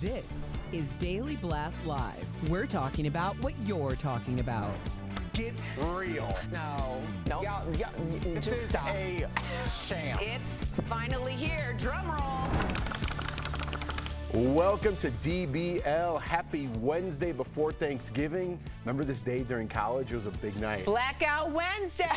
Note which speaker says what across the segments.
Speaker 1: This is Daily Blast Live. We're talking about what you're talking about.
Speaker 2: Get real.
Speaker 3: No.
Speaker 2: Y'all, this
Speaker 3: just
Speaker 2: is
Speaker 3: stop.
Speaker 2: a sham.
Speaker 3: It's finally here. Drum roll.
Speaker 4: Welcome to DBL. Happy Wednesday before Thanksgiving. Remember this day during college? It was a big night.
Speaker 3: Blackout Wednesday.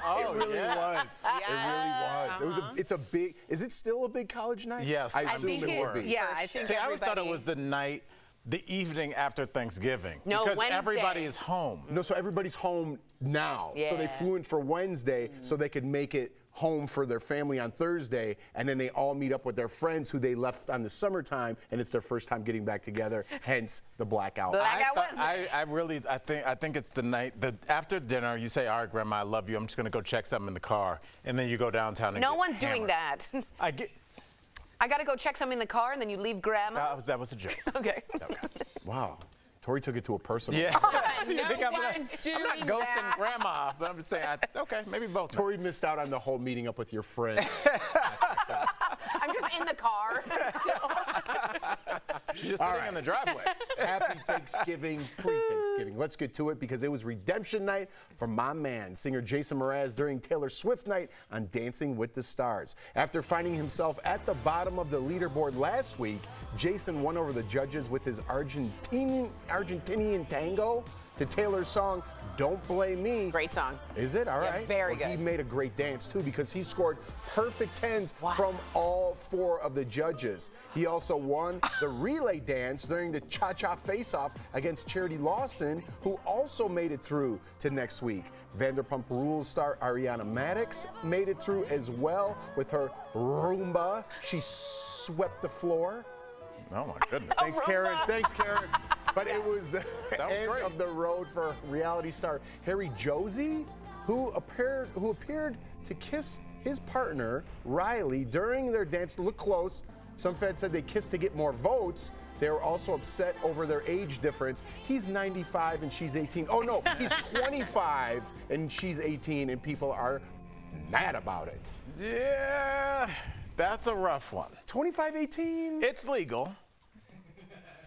Speaker 4: It really was.
Speaker 3: Yes.
Speaker 4: It really was. It's a big. Is it still a big college night?
Speaker 2: Yes,
Speaker 4: I
Speaker 2: I
Speaker 4: assume
Speaker 2: think
Speaker 4: it would be.
Speaker 3: Yeah, I think
Speaker 2: See, I always thought it
Speaker 3: everybody-
Speaker 2: was the evening after Thanksgiving.
Speaker 3: No,
Speaker 2: because
Speaker 3: Wednesday.
Speaker 2: everybody is home.
Speaker 4: No, so everybody's home now. So they
Speaker 3: Yeah.
Speaker 4: flew in for Wednesday so they could make it home for their family on Thursday, and then they all meet up with their friends who they left on the summertime, and it's their first time getting back together. Hence the blackout.
Speaker 2: I think it's the night that after dinner you say, "All right, Grandma, I love you. I'm just gonna go check something in the car," and then you go downtown and
Speaker 3: No
Speaker 2: get
Speaker 3: one's doing
Speaker 2: hammered.
Speaker 3: that. I got to go check something in the car, and then you leave Grandma.
Speaker 2: That was a joke.
Speaker 3: Okay.
Speaker 4: Wow. Tori took it to a personal.
Speaker 2: Yeah.
Speaker 3: No
Speaker 2: You think I'm not
Speaker 3: one's doing
Speaker 2: ghosting
Speaker 3: that.
Speaker 2: Grandma, but I'm just saying, okay, maybe both.
Speaker 4: Tori missed out on the whole meeting up with your friends.
Speaker 3: I'm just in the car.
Speaker 2: She's just sitting in the driveway.
Speaker 4: Happy Thanksgiving, pre-Thanksgiving. Let's get to it because it was redemption night for my man, singer Jason Mraz, during Taylor Swift night on Dancing with the Stars. After finding himself at the bottom of the leaderboard last week, Jason won over the judges with his Argentinian tango to Taylor's song, Don't Blame Me.
Speaker 3: Great song.
Speaker 4: Is it? All
Speaker 3: Yeah,
Speaker 4: right.
Speaker 3: very
Speaker 4: He
Speaker 3: good.
Speaker 4: made a great dance, too, because he scored perfect tens from all four of the judges. He also won the relay dance during the Cha-Cha Face-Off against Charity Lawson, who also made it through to next week. Vanderpump Rules star Ariana Madix made it through as well with her Roomba. She swept the floor.
Speaker 2: Oh my goodness.
Speaker 4: Thanks, Karen. Thanks, Karen. But it was the
Speaker 2: That was
Speaker 4: end
Speaker 2: great.
Speaker 4: of the road for reality star Harry Josie, who appeared to kiss his partner Riley during their dance to look close. Some fans said they kissed to get more votes. They were also upset over their age difference. He's 95 and she's 18. Oh no, he's 25 and she's 18, and people are mad about it.
Speaker 2: Yeah, that's a rough one.
Speaker 4: 25, 18?
Speaker 2: It's legal.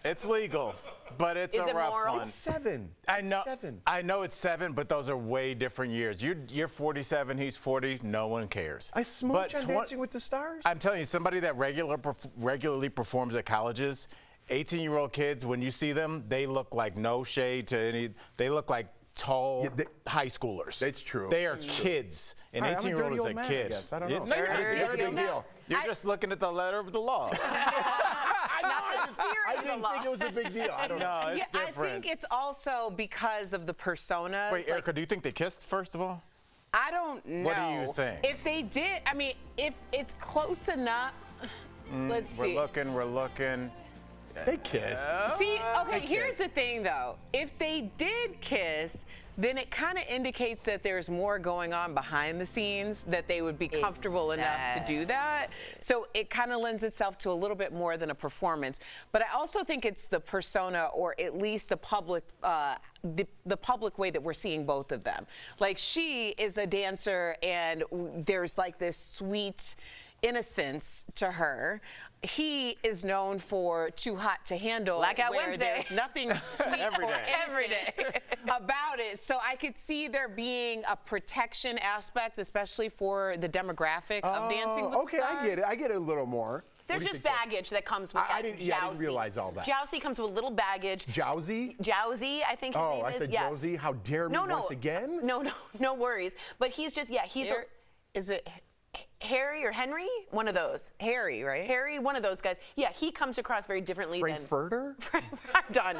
Speaker 2: It's legal, but it's
Speaker 3: Is
Speaker 2: a
Speaker 3: it
Speaker 2: rough
Speaker 3: moral?
Speaker 2: one.
Speaker 4: It's 7.
Speaker 2: I know.
Speaker 4: It's 7.
Speaker 2: I know it's 7, but those are way different years. You're 47, he's 40. No one cares.
Speaker 4: I smooch on Dancing with the Stars?
Speaker 2: I'm telling you, somebody that regularly performs at colleges, 18-year-old kids, when you see them, they look like no shade to any. They look like tall high schoolers.
Speaker 4: That's true.
Speaker 2: They are kids. An
Speaker 4: All right, I'm a
Speaker 2: 18-year-old
Speaker 4: dirty
Speaker 2: is
Speaker 4: old
Speaker 2: a
Speaker 4: man, I
Speaker 2: kid.
Speaker 4: guess. I don't know.
Speaker 2: No, you're
Speaker 4: I
Speaker 2: not.
Speaker 4: didn't think it was a big deal.
Speaker 2: You're just looking at the letter of the law.
Speaker 4: I didn't think it was a big deal. I don't know.
Speaker 2: No, it's
Speaker 5: I
Speaker 2: different.
Speaker 5: think it's also because of the personas.
Speaker 2: Wait, Erica, do you think they kissed first of all?
Speaker 5: I don't know.
Speaker 2: What do you think?
Speaker 5: If they did, I mean, if it's close enough, let's see.
Speaker 2: We're looking.
Speaker 4: They kissed.
Speaker 5: See, okay, here's the thing though. If they did kiss, then it kind of indicates that there's more going on behind the scenes, that they would be comfortable enough to do that. So it kind of lends itself to a little bit more than a performance. But I also think it's the persona, or at least the public way that we're seeing both of them. Like, she is a dancer, and there's like this sweet innocence to her. He is known for Too Hot to Handle,
Speaker 3: Blackout
Speaker 5: where
Speaker 3: Wednesday.
Speaker 5: there's nothing sweet
Speaker 2: Every
Speaker 5: or
Speaker 2: day.
Speaker 5: every day about it. So I could see there being a protection aspect, especially for the demographic of Dancing with the
Speaker 4: Okay,
Speaker 5: Stars.
Speaker 4: I get it. I get it a little more.
Speaker 3: There's just baggage that comes with
Speaker 4: I
Speaker 3: that.
Speaker 4: didn't realize all that.
Speaker 3: Jousey comes with a little baggage.
Speaker 4: Jousey?
Speaker 3: Jousey, I think his name
Speaker 4: I
Speaker 3: is.
Speaker 4: said
Speaker 3: yeah.
Speaker 4: Josie. How dare me once again?
Speaker 3: No worries. But he's just, he's
Speaker 5: Is it
Speaker 3: Harry or Henry? One of those.
Speaker 5: Harry, right?
Speaker 3: Harry, one of those guys. Yeah, he comes across very differently than.
Speaker 4: Frankfurter?
Speaker 3: I'm done.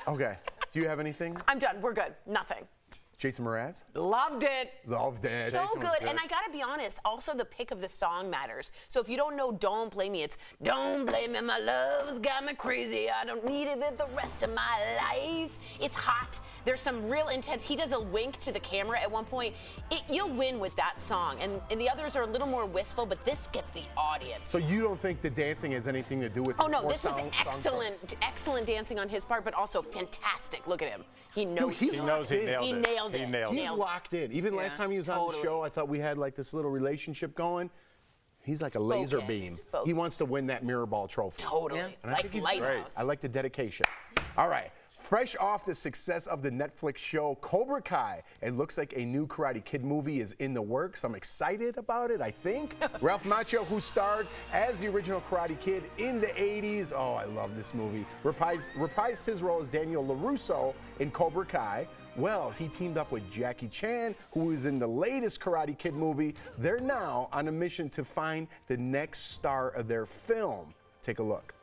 Speaker 4: Okay. Do you have anything?
Speaker 3: I'm done. We're good. Nothing.
Speaker 4: Jason Mraz?
Speaker 3: Loved it.
Speaker 4: Loved it.
Speaker 3: So good. And I gotta be honest, also the pick of the song matters. So if you don't know Don't Blame Me, it's Don't Blame Me, my love's got me crazy. I don't need it for the rest of my life. It's hot. There's some real intense. He does a wink to the camera at one point. You'll win with that song. And the others are a little more wistful, but this gets the audience.
Speaker 4: So you don't think the dancing has anything to do with it?
Speaker 3: Oh no,
Speaker 4: It's
Speaker 3: this
Speaker 4: more
Speaker 3: was
Speaker 4: song choice.
Speaker 3: excellent dancing on his part, but also fantastic. Look at him. He knows.
Speaker 4: He
Speaker 2: knows he nailed
Speaker 3: He
Speaker 2: it.
Speaker 3: nailed it.
Speaker 2: He nailed
Speaker 4: He's
Speaker 2: it.
Speaker 4: locked in. Even last time he was on the show, I thought we had like this little relationship going. He's like a laser
Speaker 3: Focused,
Speaker 4: beam.
Speaker 3: focused.
Speaker 4: He wants to win that mirror ball trophy.
Speaker 3: Totally.
Speaker 4: And I
Speaker 3: Like
Speaker 4: think he's
Speaker 3: Lighthouse.
Speaker 4: great. I like the dedication. All right. Fresh off the success of the Netflix show Cobra Kai, it looks like a new Karate Kid movie is in the works. I'm excited about it, I think. Ralph Macchio, who starred as the original Karate Kid in the 80s, oh, I love this movie, reprised his role as Daniel LaRusso in Cobra Kai. Well, he teamed up with Jackie Chan, who is in the latest Karate Kid movie. They're now on a mission to find the next star of their film. Take a look.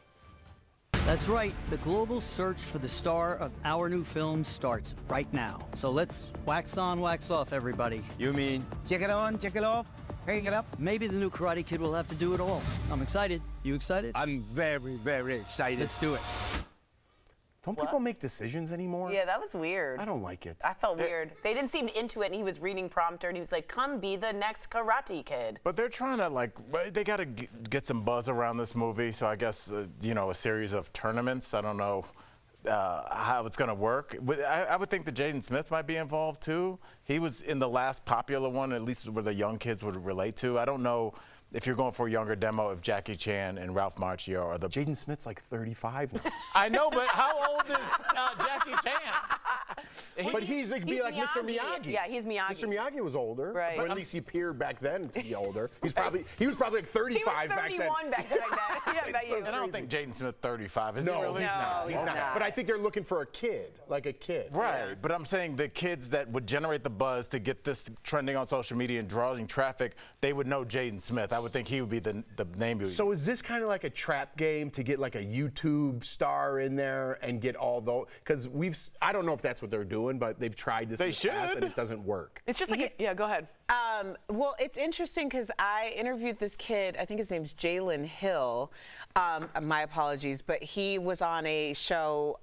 Speaker 6: That's right. The global search for the star of our new film starts right now. So let's wax on, wax off, everybody.
Speaker 7: You mean check it on, check it off, hang it up?
Speaker 6: Maybe the new Karate Kid will have to do it all. I'm excited. You excited?
Speaker 7: I'm very, very excited.
Speaker 6: Let's do it.
Speaker 4: Don't people make decisions anymore?
Speaker 3: Yeah, that was weird.
Speaker 4: I don't like it.
Speaker 3: I felt weird. They didn't seem into it, and he was reading prompter, and he was like, come be the next Karate Kid.
Speaker 2: But they're trying to, they got to get some buzz around this movie. So I guess, a series of tournaments. I don't know how it's going to work. I would think that Jaden Smith might be involved, too. He was in the last popular one, at least where the young kids would relate to. I don't know if you're going for a younger demo if Jackie Chan and Ralph Macchio are the...
Speaker 4: Jaden Smith's like 35 now.
Speaker 2: I know, but how old is Jackie Chan?
Speaker 4: But he's like Mr. Miyagi.
Speaker 3: Yeah, he's Miyagi.
Speaker 4: Mr. Miyagi was older.
Speaker 3: Right.
Speaker 4: Or at least he appeared back then to be older. He was probably like 35 back then.
Speaker 3: He was 31 back then. Yeah, I bet you.
Speaker 2: And I don't think Jaden Smith 35 is
Speaker 4: No,
Speaker 2: he really?
Speaker 4: he's not. He's not. But I think they're looking for a kid, like a kid.
Speaker 2: Right, but I'm saying the kids that would generate the buzz to get this trending on social media and drawing traffic, they would know Jaden Smith. I would think he would be the name.
Speaker 4: So is this kind of like a trap game to get like a YouTube star in there and get all those? Because I don't know if that's what they're doing, but they've tried this in the past and it doesn't work.
Speaker 5: It's just like, yeah, go ahead. Well, it's interesting because I interviewed this kid, I think his name's Jalen Hill. My apologies, but he was on a show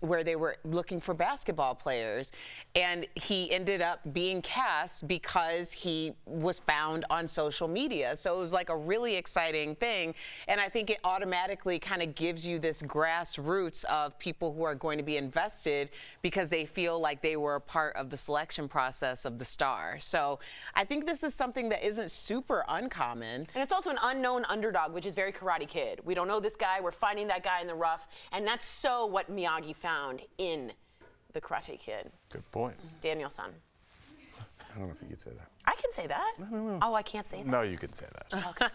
Speaker 5: where they were looking for basketball players, and he ended up being cast because he was found on social media. So it was like a really exciting thing, and I think it automatically kind of gives you this grassroots of people who are going to be invested because they feel like they were a part of the selection process of the star. So I think this is something that isn't super uncommon.
Speaker 3: And it's also an unknown underdog, which is very Karate Kid. We don't know this guy. We're finding that guy in the rough. And that's so what Miyagi found in the Karate Kid.
Speaker 2: Good point.
Speaker 3: Daniel-san.
Speaker 4: I don't know if you could say that.
Speaker 3: I can say that. I don't know. Oh, I can't say that.
Speaker 2: No, you can say that.
Speaker 3: Okay.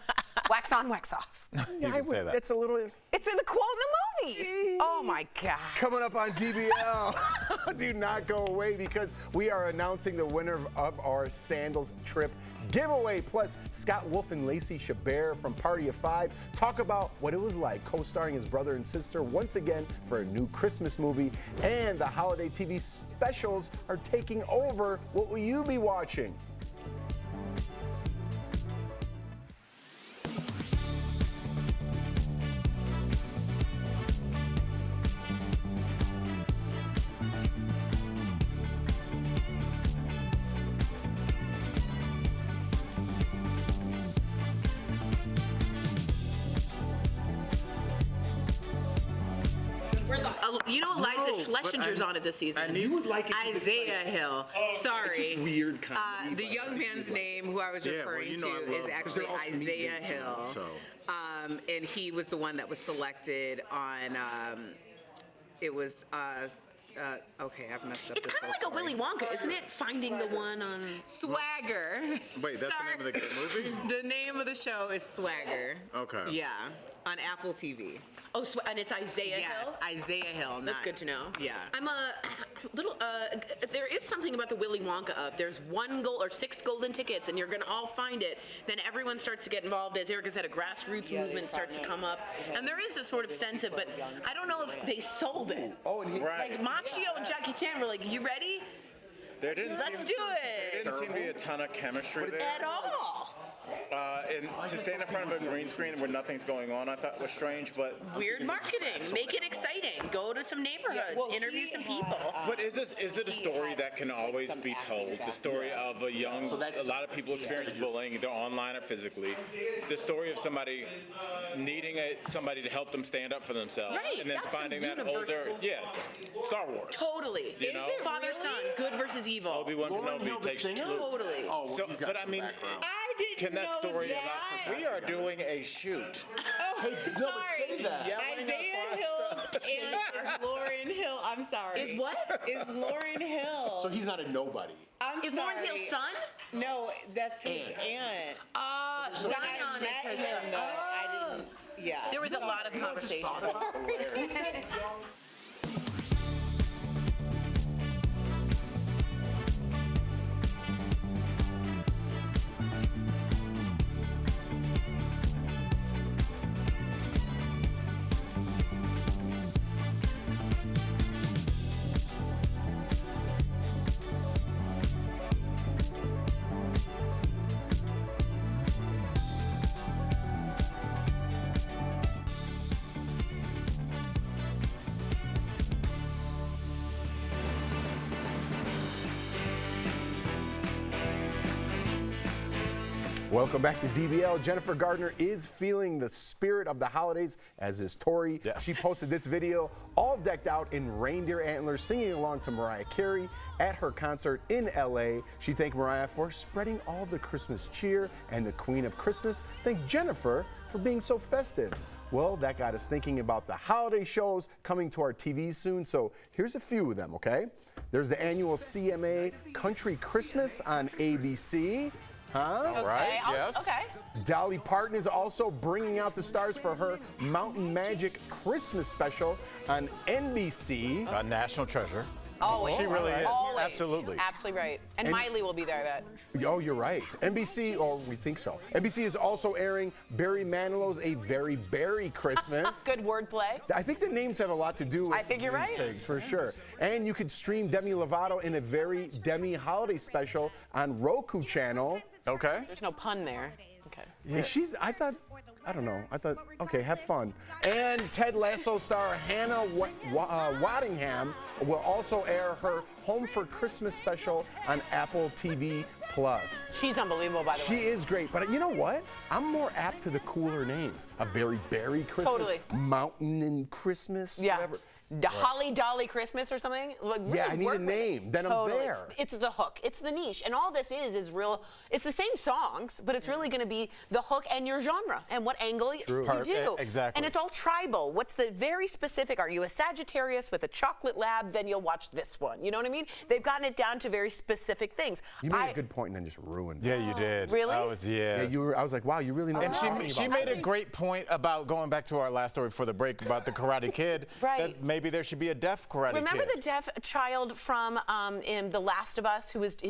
Speaker 3: Wax on, wax off.
Speaker 2: You can say that.
Speaker 4: It's a little...
Speaker 3: It's in the quote in the movie. Oh, my God.
Speaker 4: Coming up on DBL. Do not go away because we are announcing the winner of our Sandals Trip giveaway. Plus, Scott Wolf and Lacey Chabert from Party of Five talk about what it was like co-starring his brother and sister once again for a new Christmas movie. And the holiday TV specials are taking over. What will you be watching?
Speaker 3: You know, Liza Schlesinger's on it this season.
Speaker 5: You would like it. Isaiah Hill. Sorry.
Speaker 4: It's just weird comedy.
Speaker 5: The young man's name, who I was referring to, is actually Isaiah Hill. And he was the one that was selected on. It was. Okay, I've messed up
Speaker 3: It's
Speaker 5: this
Speaker 3: kind
Speaker 5: whole
Speaker 3: of like a Willy Wonka, isn't it? Finding the one on...
Speaker 5: Swagger.
Speaker 2: Wait, that's the name of the movie?
Speaker 5: The name of the show is Swagger.
Speaker 2: Okay.
Speaker 5: Yeah, on Apple TV.
Speaker 3: Oh, and it's Isaiah Hill?
Speaker 5: Yes, Isaiah Hill.
Speaker 3: That's good to know.
Speaker 5: Yeah.
Speaker 3: I'm a little, there is something about the Willy Wonka of there's 6 golden tickets and you're going to all find it. Then everyone starts to get involved. As Erica said, a grassroots movement starts to come up. And there is a sort of sense of, but I don't know if they sold it.
Speaker 4: Oh, and
Speaker 3: Like Macchio and Jackie Chan were like, you ready? Let's do it.
Speaker 8: There didn't seem to be a ton of chemistry there.
Speaker 3: At all.
Speaker 8: And to stand in front of a green screen where nothing's going on, I thought was strange, but...
Speaker 3: Weird marketing. Make it exciting. Go to some neighborhoods. Interview some people.
Speaker 8: But is it a story that can always be told? The story of a lot of people experience bullying, either online or physically. The story of somebody needing somebody to help them stand up for themselves.
Speaker 3: Right,
Speaker 8: And then
Speaker 3: that's
Speaker 8: finding that
Speaker 3: universal.
Speaker 8: older... Yeah, it's Star Wars.
Speaker 3: Totally.
Speaker 8: You know?
Speaker 3: Father, son, good versus evil.
Speaker 8: Obi-Wan Kenobi takes...
Speaker 3: Totally.
Speaker 8: So, but I mean...
Speaker 5: I didn't
Speaker 8: Can that
Speaker 5: know
Speaker 8: story
Speaker 5: that.
Speaker 9: We are doing a shoot.
Speaker 5: Oh, sorry.
Speaker 9: Yelling
Speaker 5: Isaiah
Speaker 9: at
Speaker 5: Hills and is Lauryn Hill. I'm sorry.
Speaker 3: Is what?
Speaker 5: Is Lauryn Hill.
Speaker 4: So he's not a nobody.
Speaker 5: I'm
Speaker 3: Is
Speaker 5: sorry.
Speaker 3: Lauryn Hill's son?
Speaker 5: No, that's his aunt.
Speaker 3: Zion
Speaker 5: I
Speaker 3: is
Speaker 5: met
Speaker 3: her
Speaker 5: him,
Speaker 3: son.
Speaker 5: though, I didn't. Yeah.
Speaker 3: There was a lot of conversation.
Speaker 4: Welcome back to DBL. Jennifer Gardner is feeling the spirit of the holidays, as is Tori.
Speaker 2: Yes.
Speaker 4: She posted this video all decked out in reindeer antlers, singing along to Mariah Carey at her concert in LA. She thanked Mariah for spreading all the Christmas cheer, and the Queen of Christmas thanked Jennifer for being so festive. Well, that got us thinking about the holiday shows coming to our TVs soon, so here's a few of them, okay? There's the annual CMA Country Christmas on ABC. Huh?
Speaker 2: All right, yes.
Speaker 3: Okay.
Speaker 4: Dolly Parton is also bringing out the stars for her Mountain Magic Christmas special on NBC.
Speaker 2: A national treasure.
Speaker 3: Always.
Speaker 2: She really is.
Speaker 3: Always.
Speaker 2: Absolutely.
Speaker 3: Absolutely right. And Miley will be there.
Speaker 4: Oh, you're right. NBC, or we think so. NBC is also airing Barry Manilow's A Very Berry Christmas.
Speaker 3: Good wordplay.
Speaker 4: I think the names have a lot to do with
Speaker 3: I think you're
Speaker 4: these
Speaker 3: right.
Speaker 4: things, for sure. And you could stream Demi Lovato in A Very Demi holiday special on Roku channel.
Speaker 2: Okay.
Speaker 3: There's no pun there. Okay.
Speaker 4: Yeah, okay, have fun. And Ted Lasso star Hannah Waddingham will also air her Home for Christmas special on Apple TV+.
Speaker 3: She's unbelievable, by the
Speaker 4: She
Speaker 3: way.
Speaker 4: is great, but you know what? I'm more apt to the cooler names. A Very Berry Christmas,
Speaker 3: Totally.
Speaker 4: Mountain and Christmas,
Speaker 3: Yeah.
Speaker 4: whatever.
Speaker 3: Holly Dolly Christmas or something. Like, really
Speaker 4: Yeah, I need
Speaker 3: work
Speaker 4: a
Speaker 3: with it.
Speaker 4: name. Then I'm
Speaker 3: Totally.
Speaker 4: there.
Speaker 3: It's the hook. It's the niche. And all this is real. It's the same songs, but it's really going to be the hook and your genre and what angle you do.
Speaker 2: Exactly.
Speaker 3: And it's all tribal. What's the very specific? Are you a Sagittarius with a chocolate lab? Then you'll watch this one. You know what I mean? They've gotten it down to very specific things.
Speaker 4: You made a good point and then just ruined it.
Speaker 2: Yeah, you did.
Speaker 3: Really?
Speaker 2: I was, yeah.
Speaker 4: I was like, wow, you really know
Speaker 2: And
Speaker 4: what you're talking
Speaker 2: she
Speaker 4: about.
Speaker 2: made a great point about going back to our last story before the break about the Karate Kid.
Speaker 3: Right.
Speaker 2: That maybe there should be a deaf Karate
Speaker 3: Remember
Speaker 2: Kid.
Speaker 3: the deaf child from in The Last of Us who is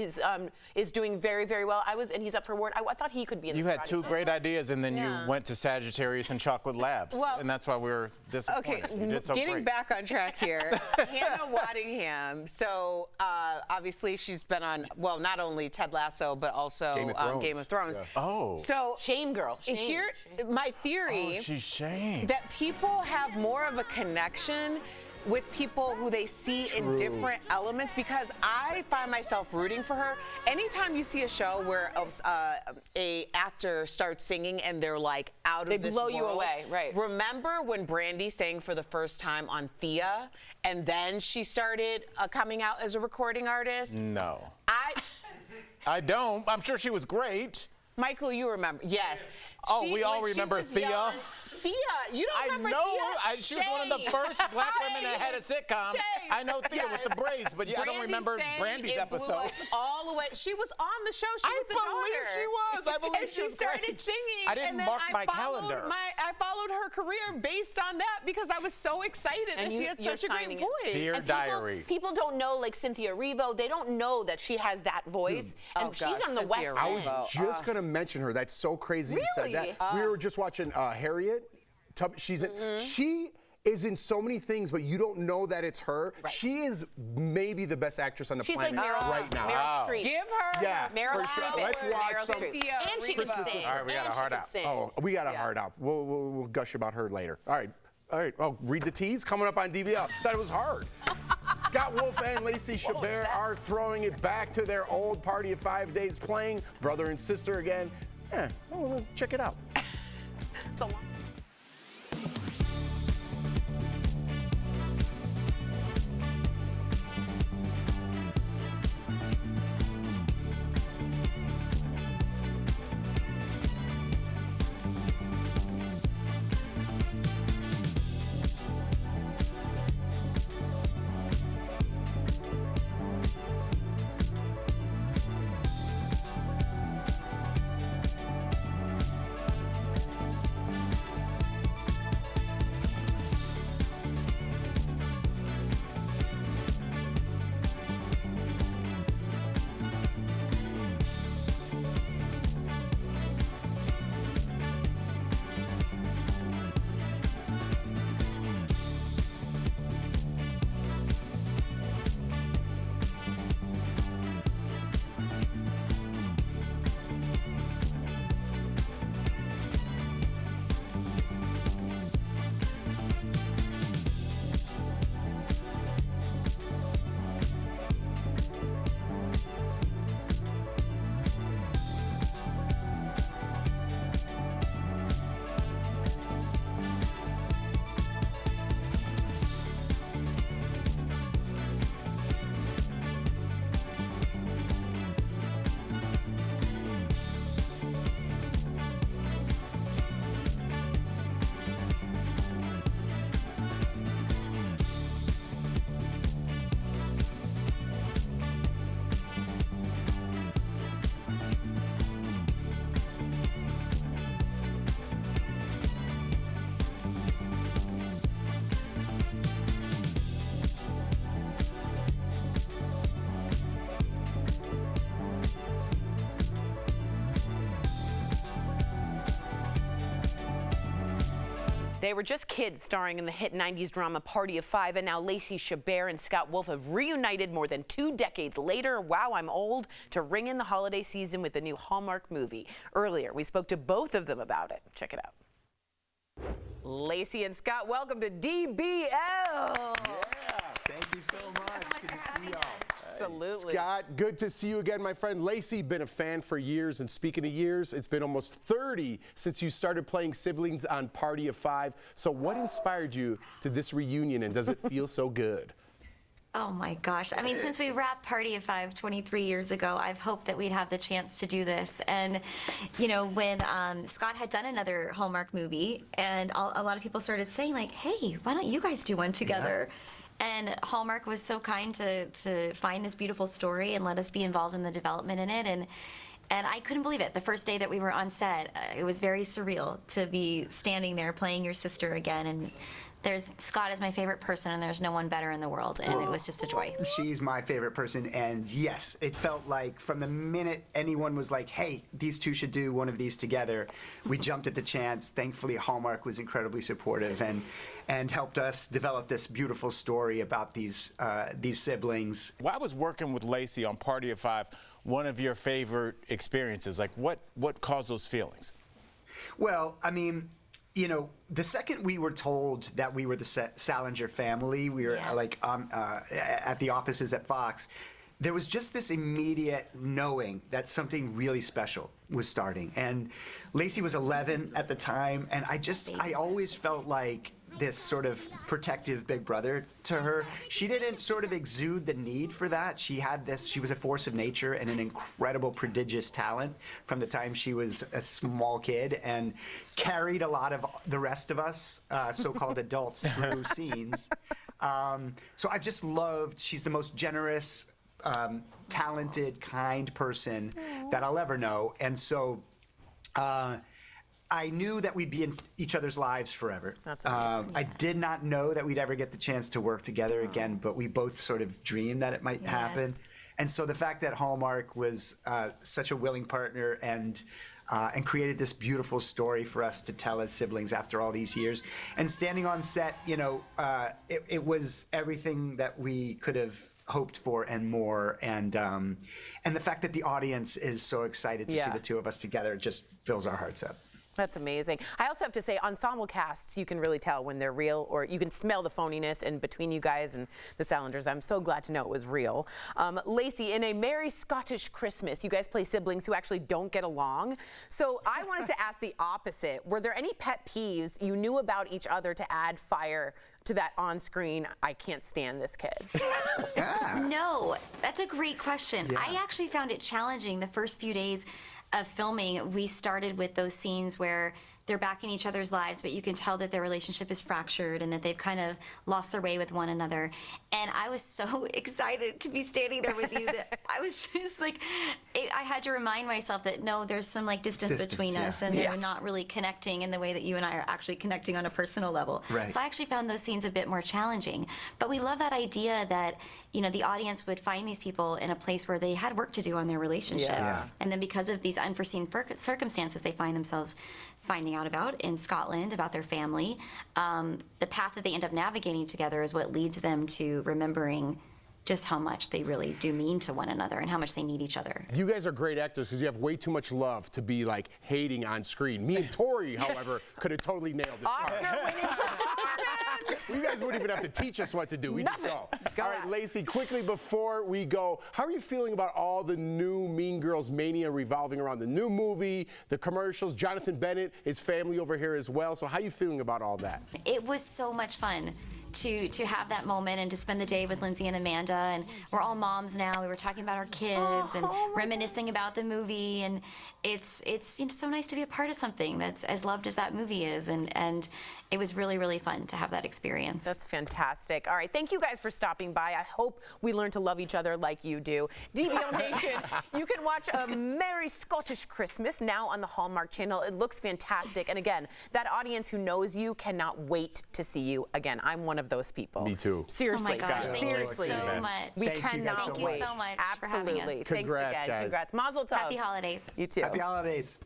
Speaker 3: doing very, very well? And he's up for award. I thought he could be in
Speaker 2: You
Speaker 3: the
Speaker 2: had
Speaker 3: Karate
Speaker 2: two
Speaker 3: Kid.
Speaker 2: great ideas, and then you went to Sagittarius and Chocolate Labs,
Speaker 5: Well,
Speaker 2: and that's why we were disappointed.
Speaker 5: Okay,
Speaker 2: You did so
Speaker 5: getting
Speaker 2: great.
Speaker 5: back on track here, Hannah Waddingham. So obviously she's been on, well, not only Ted Lasso, but also
Speaker 4: Game of Thrones.
Speaker 5: Yeah.
Speaker 2: Oh.
Speaker 5: So
Speaker 3: Shame girl. Shame.
Speaker 5: here, my theory
Speaker 2: Oh, she's Shane.
Speaker 5: that people have more of a connection with people who they see in different elements, because I find myself rooting for her. Anytime you see a show where a actor starts singing and they're like out of this world.
Speaker 3: They blow you away, right.
Speaker 5: Remember when Brandy sang for the first time on Thea, and then she started coming out as a recording artist?
Speaker 2: No.
Speaker 5: I
Speaker 2: don't. I'm sure she was great.
Speaker 5: Michael, you remember? Yes.
Speaker 2: Oh, we all remember Thea?
Speaker 5: Young, Thea, you don't remember Thea?
Speaker 2: She was one of the first black women that had a sitcom.
Speaker 5: Shame.
Speaker 2: I know Thea with the braids, but I don't remember Brandy's episode.
Speaker 5: All the way. She was on the show. She was the daughter.
Speaker 2: I believe
Speaker 5: and
Speaker 2: she was
Speaker 5: started
Speaker 2: great.
Speaker 5: singing.
Speaker 2: I didn't
Speaker 5: and then
Speaker 2: mark my
Speaker 5: followed
Speaker 2: calendar.
Speaker 5: I followed her career based on that because I was so excited that she had such a great voice.
Speaker 2: Dear Diary.
Speaker 3: People don't know, like Cynthia Erivo, they don't know that she has that voice. And she's on the West End.
Speaker 4: I was just going to mention her. That's so crazy you said that. We were just watching Harriet. She is in so many things, but you don't know that it's her. Right. She is maybe the best actress on the planet
Speaker 3: like
Speaker 4: right now.
Speaker 3: Meryl Streep.
Speaker 5: Give her.
Speaker 4: Yeah,
Speaker 3: Meryl
Speaker 4: for sure.
Speaker 3: Streep.
Speaker 4: Let's watch
Speaker 3: Meryl
Speaker 4: some.
Speaker 3: Streep. And she can sing.
Speaker 2: All right, we got a heart out.
Speaker 4: Oh, we got a heart out. We'll gush about her later. All right. Oh, read the tease coming up on DBL. Thought it was hard. Scott Wolf and Lacey Chabert are throwing it back to their old party of 5 days, playing brother and sister again. Yeah, well, check it out.
Speaker 3: So long. They were just kids starring in the hit 90s drama Party of Five, and now Lacey Chabert and Scott Wolf have reunited more than 2 decades later. Wow, I'm old, to ring in the holiday season with a new Hallmark movie. Earlier, we spoke to both of them about it. Check it out. Lacey and Scott, welcome to DBL.
Speaker 4: Yeah, thank you so much. Good to see y'all.
Speaker 3: Absolutely.
Speaker 4: Scott, good to see you again, my friend. Lacey, been a fan for years, and speaking of years, it's been almost 30 since you started playing siblings on Party of Five. So what inspired you to this reunion, and does it feel so good?
Speaker 9: Oh my gosh. I mean, since we wrapped Party of Five 23 years ago, I've hoped that we'd have the chance to do this. And, you know, when Scott had done another Hallmark movie, and a lot of people started saying, like, hey, why don't you guys do one together? Yeah. And Hallmark was so kind to find this beautiful story and let us be involved in the development in it. And I couldn't believe it. The first day that we were on set, it was very surreal to be standing there playing your sister again. And Scott is my favorite person, and there's no one better in the world, and it was just a joy.
Speaker 10: She's my favorite person, and yes, it felt like from the minute anyone was like, hey, these two should do one of these together, we jumped at the chance. Thankfully, Hallmark was incredibly supportive and helped us develop this beautiful story about these siblings.
Speaker 2: Why was working with Lacey on Party of Five one of your favorite experiences? Like, what caused those feelings?
Speaker 10: Well, I mean, you know, the second we were told that we were the Salinger family, we were at the offices at Fox, there was just this immediate knowing that something really special was starting. And Lacey was 11 at the time, and I always felt like this sort of protective big brother to her. She didn't sort of exude the need for that. She was a force of nature and an incredible, prodigious talent from the time she was a small kid, and carried a lot of the rest of us, so-called adults, through scenes. So I've just loved, she's the most generous, talented, kind person that I'll ever know. And so, I knew that we'd be in each other's lives forever.
Speaker 3: That's amazing.
Speaker 10: I did not know that we'd ever get the chance to work together again, but we both sort of dreamed that it might happen. And so the fact that Hallmark was such a willing partner and created this beautiful story for us to tell as siblings after all these years, and standing on set, you know, it was everything that we could have hoped for and more, and the fact that the audience is so excited to see the two of us together just fills our hearts up.
Speaker 3: That's amazing. I also have to say, ensemble casts, you can really tell when they're real, or you can smell the phoniness in between you guys and the Salingers. I'm so glad to know it was real. Lacey, in A Merry Scottish Christmas, you guys play siblings who actually don't get along. So I wanted to ask the opposite. Were there any pet peeves you knew about each other to add fire to that on-screen, I can't stand this kid?
Speaker 9: No, that's a great question. I actually found it challenging the first few days of filming. We started with those scenes where they're back in each other's lives, but you can tell that their relationship is fractured and that they've kind of lost their way with one another. And I was so excited to be standing there with you that I was just like, I had to remind myself that no, there's some like distance between us, and they're not really connecting in the way that you and I are actually connecting on a personal level.
Speaker 10: Right.
Speaker 9: So I actually found those scenes a bit more challenging. But we love that idea that, you know, the audience would find these people in a place where they had work to do on their relationship. And then because of these unforeseen circumstances they find themselves finding out about in Scotland, about their family, the path that they end up navigating together is what leads them to remembering just how much they really do mean to one another and how much they need each other.
Speaker 4: You guys are great actors because you have way too much love to be like hating on screen. Me and Tori, however, could have totally nailed this.
Speaker 3: Oscar-winning performance!
Speaker 4: You guys wouldn't even have to teach us what to do. We just go. All right, Lacey, quickly before we go, how are you feeling about all the new Mean Girls mania revolving around the new movie, the commercials, Jonathan Bennett, his family over here as well? So how are you feeling about all that?
Speaker 9: It was so much fun to have that moment and to spend the day with Lindsay and Amanda, and we're all moms now. We were talking about our kids and reminiscing about the movie, and it's so nice to be a part of something that's as loved as that movie is, and it was really, really fun to have that experience.
Speaker 3: That's fantastic. All right, thank you guys for stopping by. I hope we learn to love each other like you do. DBL Nation, you can watch A Merry Scottish Christmas now on the Hallmark Channel. It looks fantastic, and again, that audience who knows you cannot wait to see you again. I'm one of those people.
Speaker 4: Me too.
Speaker 3: Seriously.
Speaker 9: Oh my gosh, thank
Speaker 3: Seriously.
Speaker 9: you so much.
Speaker 3: We cannot
Speaker 9: Thank you so much for having us.
Speaker 3: Absolutely.
Speaker 4: Congrats,
Speaker 3: Thanks again.
Speaker 4: guys.
Speaker 3: Congrats. Mazel tov.
Speaker 9: Happy holidays.
Speaker 3: You too.
Speaker 10: Happy holidays.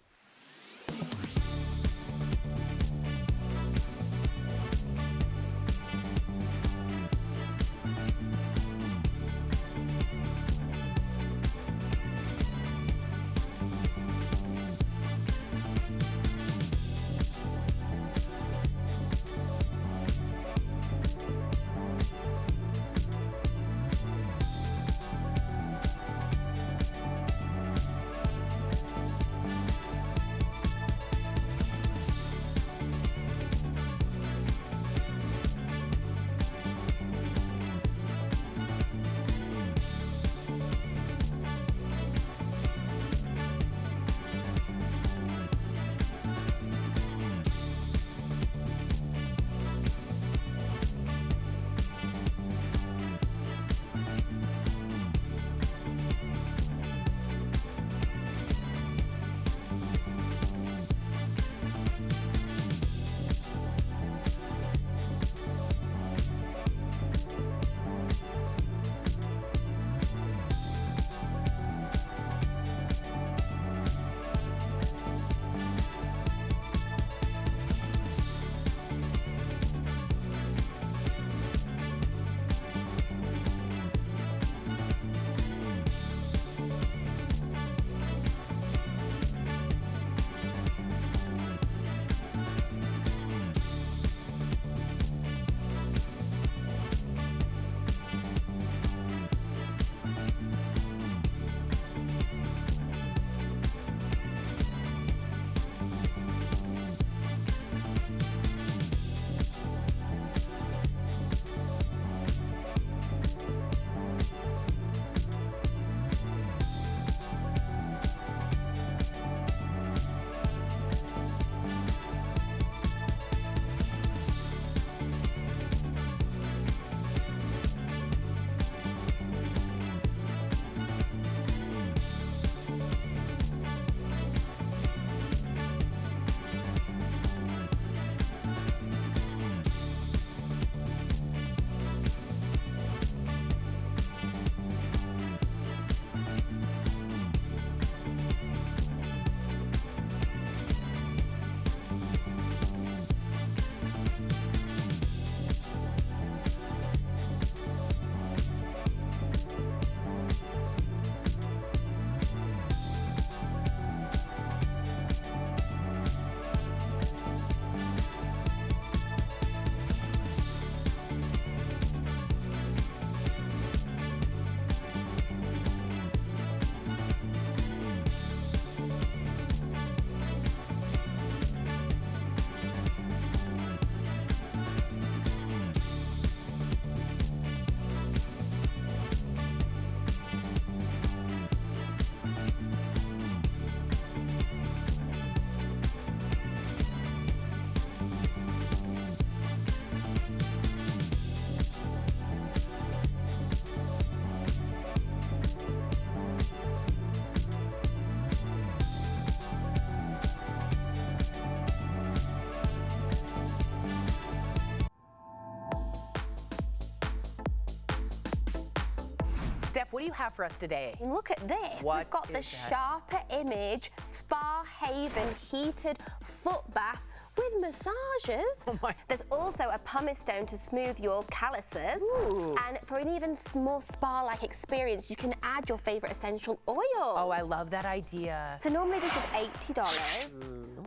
Speaker 3: Steph, what do you have for us today?
Speaker 11: Look at this.
Speaker 3: What
Speaker 11: We've got the
Speaker 3: is that?
Speaker 11: Sharper Image Spa Haven heated foot bath with massages.
Speaker 3: Oh my.
Speaker 11: There's also a pumice stone to smooth your calluses.
Speaker 3: Ooh.
Speaker 11: And for an even more spa-like experience, you can add your favorite essential oils.
Speaker 3: Oh, I love that idea.
Speaker 11: So normally this is $80.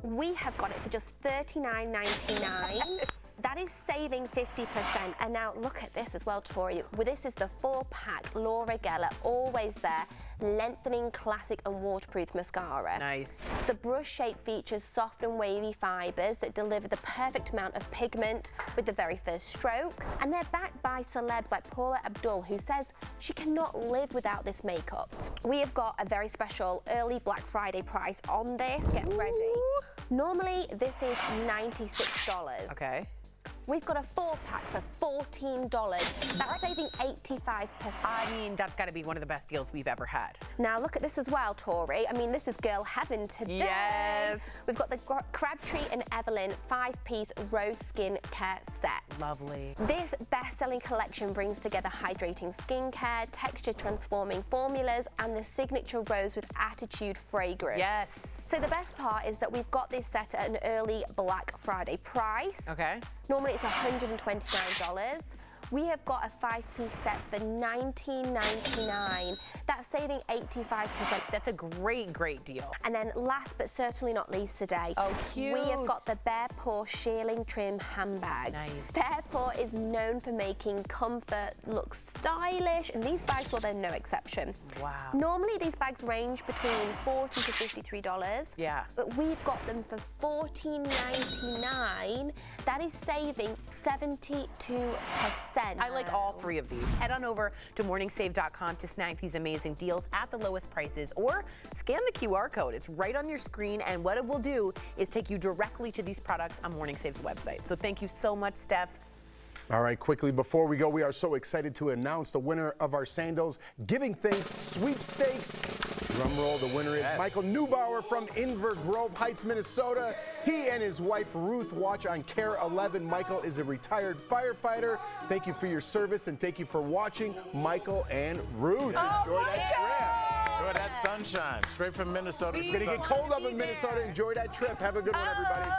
Speaker 11: We have got it for just $39.99. That is saving 50%. And now look at this as well, Tori. Well, this is the 4-pack Laura Geller, always there, lengthening classic and waterproof mascara.
Speaker 3: Nice.
Speaker 11: The brush shape features soft and wavy fibers that deliver the perfect amount of pigment with the very first stroke. And they're backed by celebs like Paula Abdul, who says she cannot live without this makeup. We have got a very special early Black Friday price on this. Get ready. Normally, this is $96.
Speaker 3: Okay.
Speaker 11: We've got a 4-pack for $14. That's saving 85%.
Speaker 3: I mean, that's got to be one of the best deals we've ever had.
Speaker 11: Now look at this as well, Tori. I mean, this is girl heaven today.
Speaker 3: Yes.
Speaker 11: We've got the Crabtree and Evelyn 5-piece rose skin care set.
Speaker 3: Lovely.
Speaker 11: This best-selling collection brings together hydrating skincare, texture-transforming formulas, and the signature rose with attitude fragrance.
Speaker 3: Yes.
Speaker 11: So the best part is that we've got this set at an early Black Friday price.
Speaker 3: Okay.
Speaker 11: Normally it's $129. We have got a 5-piece set for $19.99. That's saving 85%.
Speaker 3: That's a great, great deal.
Speaker 11: And then last but certainly not least today,
Speaker 3: oh, cute.
Speaker 11: we have got the Bear Paw shearling trim handbags.
Speaker 3: Nice.
Speaker 11: Bear Paw is known for making comfort look stylish, and these bags, well, they're no exception.
Speaker 3: Wow.
Speaker 11: Normally these bags range between $40 to $53.
Speaker 3: Yeah.
Speaker 11: But we've got them for $14.99. That is saving 72%.
Speaker 3: I like all three of these. Head on over to morningsave.com to snag these amazing deals at the lowest prices, or scan the QR code. It's right on your screen, and what it will do is take you directly to these products on Morning Save's website. So thank you so much, Steph.
Speaker 4: All right, quickly before we go, we are so excited to announce the winner of our Sandals Giving Things sweepstakes. Drum roll, the winner is Michael Neubauer from Inver Grove Heights, Minnesota. He and his wife Ruth watch on Care 11. Michael is a retired firefighter. Thank you for your service, and thank you for watching, Michael and Ruth. Enjoy that trip.
Speaker 2: Enjoy that sunshine, straight from Minnesota.
Speaker 4: It's going to get cold up in Minnesota. Enjoy that trip. Have a good one, everybody.